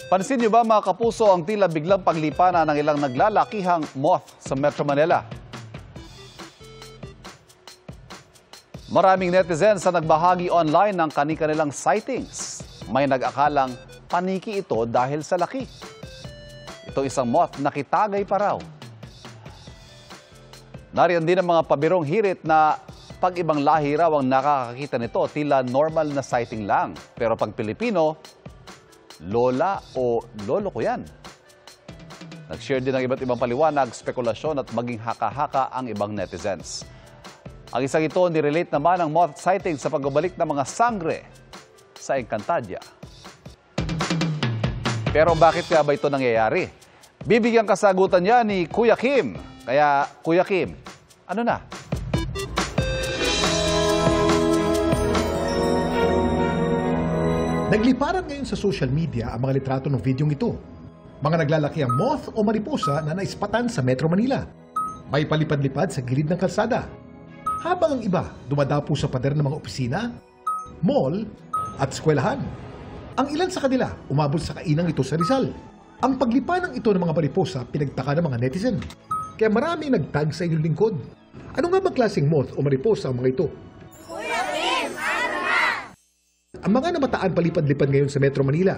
Pansin niyo ba mga kapuso ang tila biglang paglipanan ng ilang naglalakihang moth sa Metro Manila? Maraming netizens sa nagbahagi online ng kani-kanilang sightings. May nag-akalang paniki ito dahil sa laki. Ito isang moth na kitagay pa raw. Nariyan din ang mga pabirong hirit na pag ibang lahi raw ang nakakakita nito, tila normal na sighting lang. Pero pag Pilipino, lola o lolo ko yan. Nag-share din ng iba't ibang paliwanag, spekulasyon at maging haka-haka ang ibang netizens. Ang isang ito, nirelate naman ang moth sighting sa pagbabalik ng mga sangre sa Encantadia. Pero bakit nga ba ito nangyayari? Bibigyan kasagutan niya ni Kuya Kim. Kaya, Kuya Kim, ano na? Nagliparan ngayon sa social media ang mga litrato ng videong ito. Mga naglalaki ang moth o mariposa na naispatan sa Metro Manila. May palipad-lipad sa gilid ng kalsada. Habang ang iba dumadapo sa pader ng mga opisina, mall at eskwelahan. Ang ilan sa kanila umabot sa kainang ito sa Rizal. Ang paglipanang ito ng mga mariposa pinagtaka ng mga netizen. Kaya maraming nagtag sa inyong lingkod. Ano nga bang klaseng moth o mariposa ang mga ito? Kuya Kim, ano na? Ang mga namataan palipad-lipad ngayon sa Metro Manila,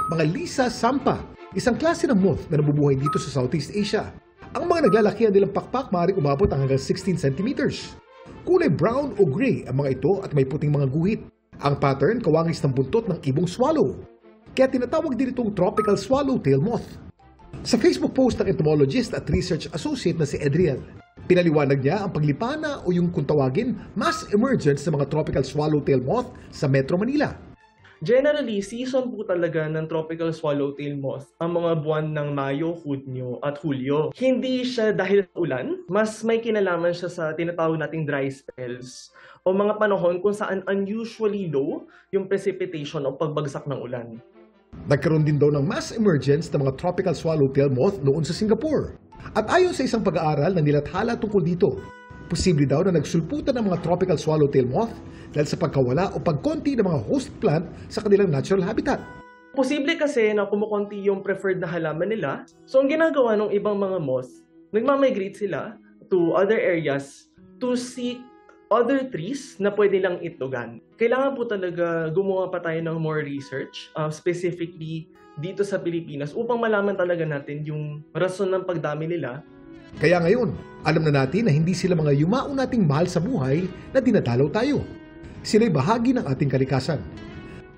mga Lisa Sampa, isang klase ng moth na nabubuhay dito sa Southeast Asia. Ang mga naglalakihan nilang pakpak maaaring umabot hanggang 16 centimeters. Kulay brown o gray ang mga ito at may puting mga guhit. Ang pattern kawangis ng buntot ng ibong swallow. Kaya tinatawag din itong tropical swallowtail moth. Sa Facebook post ng entomologist at research associate na si Adriel, pinaliwanag niya ang paglipana o yung kung tawagin mass emergence ng mga tropical swallowtail moth sa Metro Manila. Generally, season po talaga ng tropical swallowtail moth ang mga buwan ng Mayo, Hunyo at Hulyo. Hindi siya dahil sa ulan, mas may kinalaman siya sa tinatawag nating dry spells o mga panahon kung saan unusually low yung precipitation o pagbagsak ng ulan. Nagkaroon din daw ng mass emergence ng mga tropical swallowtail moth noon sa Singapore. At ayon sa isang pag-aaral na nilathala tungkol dito, posible daw na nagsulputan ng mga tropical swallowtail moth dahil sa pagkawala o pagkonti ng mga host plant sa kanilang natural habitat. Posible kasi na kumukonti yung preferred na halaman nila. So ang ginagawa ng ibang mga moth, nagmamigrate sila to other areas to seek other trees na pwede lang itlogan. Kailangan po talaga gumawa pa tayo ng more research, specifically dito sa Pilipinas, upang malaman talaga natin yung rason ng pagdami nila. Kaya ngayon, alam na natin na hindi sila mga yumao nating mahal sa buhay na dinadalaw tayo. Sila'y bahagi ng ating kalikasan.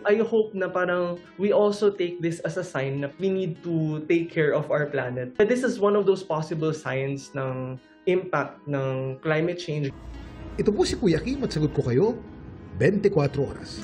I hope na parang we also take this as a sign na we need to take care of our planet. This is one of those possible signs ng impact ng climate change. Ito po si Kuya Kim at sagot ko kayo, 24 oras.